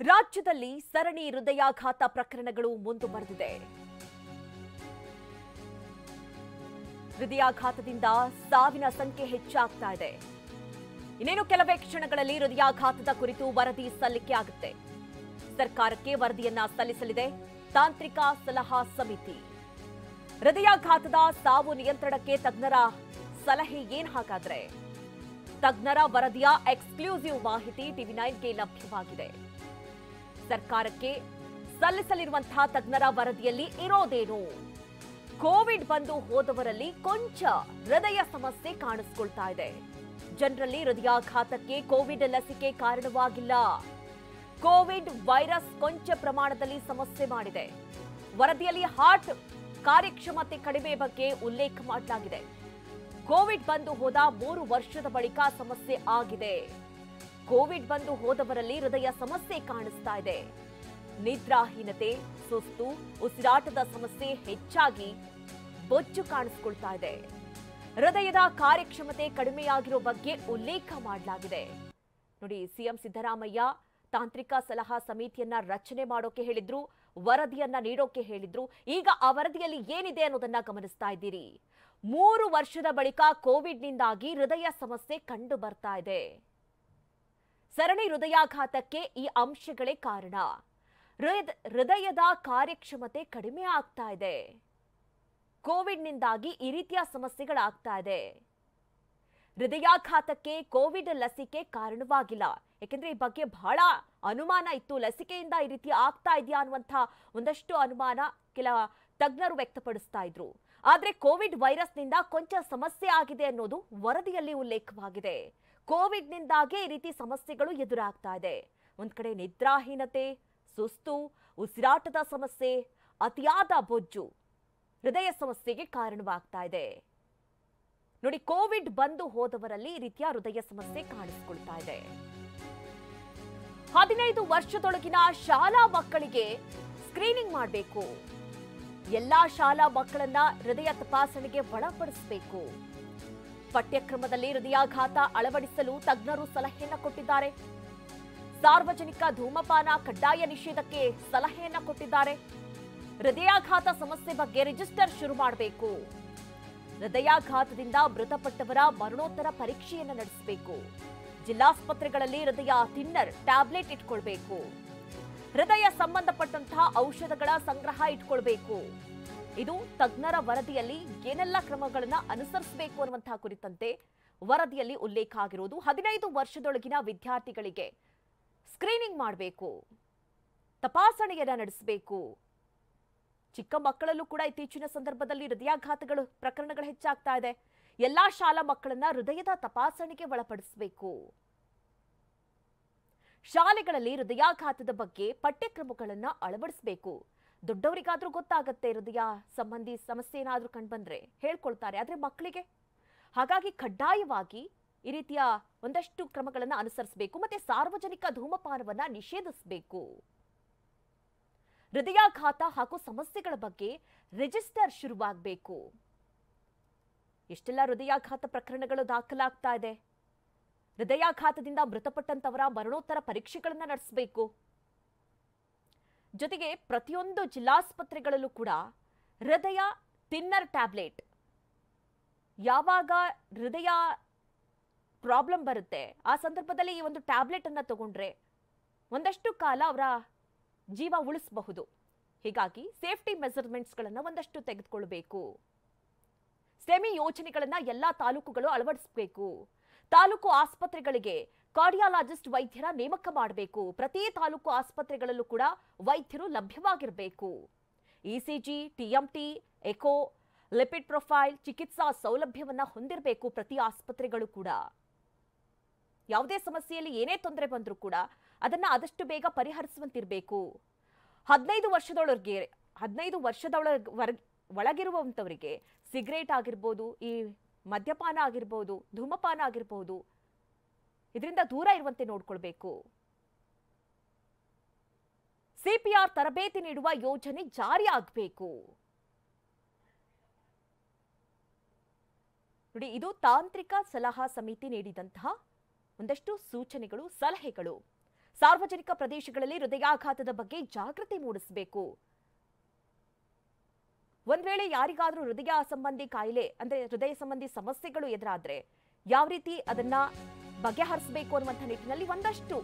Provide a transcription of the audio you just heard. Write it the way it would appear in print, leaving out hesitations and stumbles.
ರಾಜ್ಯದಲ್ಲಿ ಸರಣಿ ಹೃದಯಾಘಾತ ಪ್ರಕರಣಗಳು ಮುಂದುವರೆದಿದೆ. ಹೃದಯಾಘಾತದಿಂದ ಸಾವಿನ ಸಂಖ್ಯೆ ಹೆಚ್ಚಾಗ್ತಾ ಇದೆ. ಇನ್ನೇನು ಕೆಲವೇ ಕ್ಷಣಗಳಲ್ಲಿ ಹೃದಯಾಘಾತದ ಕುರಿತು ವರದಿ ಸಲ್ಲಿಕೆ ಆಗುತ್ತೆ. ಸರ್ಕಾರಕ್ಕೆ ವರದಿಯನ್ನ ಸಲ್ಲಿಸಲಿದೆ ತಾಂತ್ರಿಕ ಸಲಹಾ ಸಮಿತಿ. ಹೃದಯಾಘಾತದ ಸಾವು ನಿಯಂತ್ರಣಕ್ಕೆ ತಜ್ಞರ ಸಲಹೆ ಏನ್ ಹಾಗಾದ್ರೆ? ತಜ್ಞರ ವರದಿಯ ಎಕ್ಸ್ಕ್ಲೂಸಿವ್ ಮಾಹಿತಿ ಟಿವಿ9ಗೆ ಲಭ್ಯವಾಗಿದೆ. ಸರ್ಕಾರಕ್ಕೆ ಸಲ್ಲಿಸಲಿರುವಂತಹ ತಜ್ಞರ ವರದಿಯಲ್ಲಿ ಇರೋದೇನು? ಕೋವಿಡ್ ಬಂದು ಹೋದವರಲ್ಲಿ ಕೊಂಚ ಹೃದಯ ಸಮಸ್ಯೆ ಕಾಣಿಸಿಕೊಳ್ತಾ ಇದೆ. ಜನರಲ್ಲಿ ಹೃದಯಾಘಾತಕ್ಕೆ ಕೋವಿಡ್ ಲಸಿಕೆ ಕಾರಣವಾಗಿಲ್ಲ. ಕೋವಿಡ್ ವೈರಸ್ ಕೊಂಚ ಪ್ರಮಾಣದಲ್ಲಿ ಸಮಸ್ಯೆ ಮಾಡಿದೆ. ವರದಿಯಲ್ಲಿ ಹಾರ್ಟ್ ಕಾರ್ಯಕ್ಷಮತೆ ಕಡಿಮೆ ಬಗ್ಗೆ ಉಲ್ಲೇಖ ಮಾಡಲಾಗಿದೆ. ಕೋವಿಡ್ ಬಂದು ಹೋದ 3 ವರ್ಷದ ಬಳಿಕ ಸಮಸ್ಯೆ ಆಗಿದೆ. ಕೋವಿಡ್ ಬಂದು ಹೋದವರಲ್ಲಿ ಹೃದಯ ಸಮಸ್ಯೆ ಕಾಣಿಸ್ತಾ ಇದೆ. ನಿದ್ರಾಹೀನತೆ, ಸುಸ್ತು, ಉಸಿರಾಟದ ಸಮಸ್ಯೆ ಹೆಚ್ಚಾಗಿ ಬೊಜ್ಜು ಕಾಣಿಸಿಕೊಳ್ತಾ ಇದೆ. ಹೃದಯದ ಕಾರ್ಯಕ್ಷಮತೆ ಕಡಿಮೆಯಾಗಿರೋ ಬಗ್ಗೆ ಉಲ್ಲೇಖ ಮಾಡಲಾಗಿದೆ. ನೋಡಿ, ಸಿಎಂ ಸಿದ್ದರಾಮಯ್ಯ ತಾಂತ್ರಿಕ ಸಲಹಾ ಸಮಿತಿಯನ್ನ ರಚನೆ ಮಾಡೋಕೆ ಹೇಳಿದ್ರು, ವರದಿಯನ್ನ ನೀಡೋಕೆ ಹೇಳಿದ್ರು. ಈಗ ಆ ವರದಿಯಲ್ಲಿ ಏನಿದೆ ಅನ್ನೋದನ್ನ ಗಮನಿಸ್ತಾ ಇದ್ದೀರಿ. 3 ವರ್ಷದ ಬಳಿಕ ಕೋವಿಡ್ನಿಂದಾಗಿ ಹೃದಯ ಸಮಸ್ಯೆ ಕಂಡು ಬರ್ತಾ ಇದೆ. ಸರಣಿ ಹೃದಯಾಘಾತಕ್ಕೆ ಈ ಅಂಶಗಳೇ ಕಾರಣ. ಹೃದಯದ ಕಾರ್ಯಕ್ಷಮತೆ ಕಡಿಮೆ ಆಗ್ತಾ ಇದೆ. ಕೋವಿಡ್ನಿಂದಾಗಿ ಈ ರೀತಿಯ ಸಮಸ್ಯೆಗಳಾಗ್ತಾ ಇದೆ. ಹೃದಯಾಘಾತಕ್ಕೆ ಕೋವಿಡ್ ಲಸಿಕೆ ಕಾರಣವಾಗಿಲ್ಲ. ಯಾಕೆಂದ್ರೆ ಈ ಬಗ್ಗೆ ಬಹಳ ಅನುಮಾನ ಇತ್ತು. ಲಸಿಕೆಯಿಂದ ಈ ರೀತಿ ಆಗ್ತಾ ಇದೆಯಾ ಅನ್ನುವಂಥ ಒಂದಷ್ಟು ಅನುಮಾನ ಕೆಲ ತಜ್ಞರು ವ್ಯಕ್ತಪಡಿಸ್ತಾ ಇದ್ರು. ಆದ್ರೆ ಕೋವಿಡ್ ವೈರಸ್ನಿಂದ ಕೊಂಚ ಸಮಸ್ಯೆ ಆಗಿದೆ ಅನ್ನೋದು ವರದಿಯಲ್ಲಿ ಉಲ್ಲೇಖವಾಗಿದೆ. ಕೋವಿಡ್ನಿಂದಾಗೆ ಈ ರೀತಿ ಸಮಸ್ಯೆಗಳು ಎದುರಾಗ್ತಾ ಇದೆ. ಒಂದ್ ಕಡೆ ನಿದ್ರಾಹೀನತೆ, ಸುಸ್ತು, ಉಸಿರಾಟದ ಸಮಸ್ಯೆ, ಅತಿಯಾದ ಬೊಜ್ಜು ಹೃದಯ ಸಮಸ್ಯೆಗೆ ಕಾರಣವಾಗ್ತಾ ಇದೆ. ನೋಡಿ, ಕೋವಿಡ್ ಬಂದು ಹೋದವರಲ್ಲಿ ಈ ರೀತಿಯ ಹೃದಯ ಸಮಸ್ಯೆ ಕಾಣಿಸಿಕೊಳ್ತಾ ಇದೆ. 15 ವರ್ಷದೊಳಗಿನ ಶಾಲಾ ಮಕ್ಕಳಿಗೆ ಸ್ಕ್ರೀನಿಂಗ್ ಮಾಡಬೇಕು. ಎಲ್ಲಾ ಶಾಲಾ ಮಕ್ಕಳನ್ನ ಹೃದಯ ತಪಾಸಣೆಗೆ ಒಳಪಡಿಸಬೇಕು. ಪಠ್ಯಕ್ರಮದಲ್ಲಿ ಹೃದಯಾಘಾತ ಅಳವಡಿಸಲು ತಜ್ಞರು ಸಲಹೆಯನ್ನ ಕೊಟ್ಟಿದ್ದಾರೆ. ಸಾರ್ವಜನಿಕ ಧೂಮಪಾನ ಕಡ್ಡಾಯ ನಿಷೇಧಕ್ಕೆ ಸಲಹೆಯನ್ನ ಕೊಟ್ಟಿದ್ದಾರೆ. ಹೃದಯಾಘಾತ ಸಮಸ್ಯೆ ಬಗ್ಗೆ ರಿಜಿಸ್ಟರ್ ಶುರು ಮಾಡಬೇಕು. ಹೃದಯಾಘಾತದಿಂದ ಮೃತಪಟ್ಟವರ ಮರಣೋತ್ತರ ಪರೀಕ್ಷೆಯನ್ನು ನಡೆಸಬೇಕು. ಜಿಲ್ಲಾಸ್ಪತ್ರೆಗಳಲ್ಲಿ ಹೃದಯ ಥಿನ್ನರ್ ಟ್ಯಾಬ್ಲೆಟ್ ಇಟ್ಕೊಳ್ಬೇಕು. ಹೃದಯ ಸಂಬಂಧಪಟ್ಟಂತಹ ಔಷಧಗಳ ಸಂಗ್ರಹ ಇಟ್ಕೊಳ್ಬೇಕು. ಇದು ತಜ್ಞರ ವರದಿಯಲ್ಲಿ ಏನೆಲ್ಲ ಕ್ರಮಗಳನ್ನ ಅನುಸರಿಸಬೇಕು ಅನ್ನುವಂತಹ ಕುರಿತಂತೆ ವರದಿಯಲ್ಲಿ ಉಲ್ಲೇಖ ಆಗಿರುವುದು. 15 ವರ್ಷದೊಳಗಿನ ವಿದ್ಯಾರ್ಥಿಗಳಿಗೆ ಸ್ಕ್ರೀನಿಂಗ್ ಮಾಡಬೇಕು, ತಪಾಸಣೆಯನ್ನ ನಡೆಸಬೇಕು. ಚಿಕ್ಕ ಮಕ್ಕಳಲ್ಲೂ ಕೂಡ ಇತ್ತೀಚಿನ ಸಂದರ್ಭದಲ್ಲಿ ಹೃದಯಾಘಾತಗಳು ಪ್ರಕರಣಗಳು ಹೆಚ್ಚಾಗ್ತಾ ಇದೆ. ಎಲ್ಲಾ ಶಾಲಾ ಮಕ್ಕಳನ್ನ ಹೃದಯದ ತಪಾಸಣೆಗೆ ಒಳಪಡಿಸಬೇಕು. ಶಾಲೆಗಳಲ್ಲಿ ಹೃದಯಾಘಾತದ ಬಗ್ಗೆ ಪಠ್ಯಕ್ರಮಗಳನ್ನ ಅಳವಡಿಸಬೇಕು. ದೊಡ್ಡವರಿಗಾದ್ರೂ ಗೊತ್ತಾಗತ್ತೆ, ಹೃದಯ ಸಂಬಂಧಿ ಸಮಸ್ಯೆ ಏನಾದ್ರೂ ಕಂಡುಬಂದ್ರೆ ಹೇಳ್ಕೊಳ್ತಾರೆ. ಆದ್ರೆ ಮಕ್ಕಳಿಗೆ, ಹಾಗಾಗಿ ಕಡ್ಡಾಯವಾಗಿ ಈ ರೀತಿಯ ಒಂದಷ್ಟು ಕ್ರಮಗಳನ್ನ ಅನುಸರಿಸಬೇಕು. ಮತ್ತೆ ಸಾರ್ವಜನಿಕ ಧೂಮಪಾನವನ್ನ ನಿಷೇಧಿಸಬೇಕು. ಹೃದಯಾಘಾತ ಹಾಗೂ ಸಮಸ್ಯೆಗಳ ಬಗ್ಗೆ ರಿಜಿಸ್ಟರ್ ಶುರುವಾಗಬೇಕು. ಎಷ್ಟೆಲ್ಲ ಹೃದಯಾಘಾತ ಪ್ರಕರಣಗಳು ದಾಖಲಾಗ್ತಾ ಇದೆ. ಹೃದಯಾಘಾತದಿಂದ ಮೃತಪಟ್ಟಂತವರ ಮರಣೋತ್ತರ ಪರೀಕ್ಷೆಗಳನ್ನ ನಡೆಸಬೇಕು. ಜೊತೆಗೆ ಪ್ರತಿಯೊಂದು ಜಿಲ್ಲಾಸ್ಪತ್ರೆಗಳಲ್ಲೂ ಕೂಡ ಹೃದಯ ಥಿನ್ನರ್ ಟ್ಯಾಬ್ಲೆಟ್, ಯಾವಾಗ ಹೃದಯ ಪ್ರಾಬ್ಲಮ್ ಬರುತ್ತೆ ಆ ಸಂದರ್ಭದಲ್ಲಿ ಈ ಒಂದು ಟ್ಯಾಬ್ಲೆಟ್ ಅನ್ನ ತಗೊಂಡ್ರೆ ಒಂದಷ್ಟು ಕಾಲ ಅವರ ಜೀವ ಉಳಿಸಬಹುದು. ಹೀಗಾಗಿ ಸೇಫ್ಟಿ ಮೆಜರ್ಮೆಂಟ್ಸ್ಗಳನ್ನ ಒಂದಷ್ಟು ತೆಗೆದುಕೊಳ್ಳಬೇಕು. ಸೆಮಿ ಯೋಜನೆಗಳನ್ನ ಎಲ್ಲಾ ತಾಲೂಕುಗಳು ಅಳವಡಿಸಬೇಕು. ತಾಲೂಕು ಆಸ್ಪತ್ರೆಗಳಿಗೆ ಕಾರ್ಡಿಯಾಲಜಿಸ್ಟ್ ವೈದ್ಯರ ನೇಮಕ ಮಾಡಬೇಕು. ಪ್ರತಿ ತಾಲೂಕು ಆಸ್ಪತ್ರೆಗಳಲ್ಲೂ ಕೂಡ ವೈದ್ಯರು ಲಭ್ಯವಾಗಿರಬೇಕು. ECG, TMT, echo, lipid profile ಚಿಕಿತ್ಸಾ ಸೌಲಭ್ಯವನ್ನ ಹೊಂದಿರಬೇಕು ಪ್ರತಿ ಆಸ್ಪತ್ರೆಗಳು ಕೂಡ. ಯಾವುದೇ ಸಮಸ್ಯೆಯಲ್ಲಿ ಏನೇ ತೊಂದರೆ ಬಂದರೂ ಕೂಡ ಅದನ್ನ ಆದಷ್ಟು ಬೇಗ ಪರಿಹರಿಸುವಂತಿರಬೇಕು. 15 ವರ್ಷದ ಒಳಗಿರುವಂತವರಿಗೆ ಸಿಗರೇಟ್ ಆಗಿರ್ಬೋದು, ಈ ಮದ್ಯಪಾನ ಆಗಿರ್ಬೋದು, ಧೂಮಪಾನ ಆಗಿರ್ಬೋದು, ಇದರಿಂದ ದೂರ ಇರುವಂತೆ ನೋಡ್ಕೊಳ್ಬೇಕು. ಸಿಪಿಆರ್ ತರಬೇತಿ ನೀಡುವ ಯೋಜನೆ ಜಾರಿ ಆಗಬೇಕು. ನೋಡಿ, ಇದು ತಾಂತ್ರಿಕ ಸಲಹಾ ಸಮಿತಿ ನೀಡಿದಂತಹ ಒಂದಷ್ಟು ಸೂಚನೆಗಳು, ಸಲಹೆಗಳು. ಸಾರ್ವಜನಿಕ ಪ್ರದೇಶಗಳಲ್ಲಿ ಹೃದಯಾಘಾತದ ಬಗ್ಗೆ ಜಾಗೃತಿ ಮೂಡಿಸಬೇಕು. ಒಂದ್ ವೇಳೆ ಯಾರಿಗಾದ್ರೂ ಹೃದಯ ಸಂಬಂಧಿ ಕಾಯಿಲೆ ಅಂದ್ರೆ ಹೃದಯ ಸಂಬಂಧಿ ಸಮಸ್ಯೆಗಳು ಎದುರಾದ್ರೆ ಯಾವ ರೀತಿ ಅದನ್ನ ಬಗೆಹರಿಸಬೇಕು ಅನ್ನುವಂಥ ನಿಟ್ಟಿನಲ್ಲಿ ಒಂದಷ್ಟು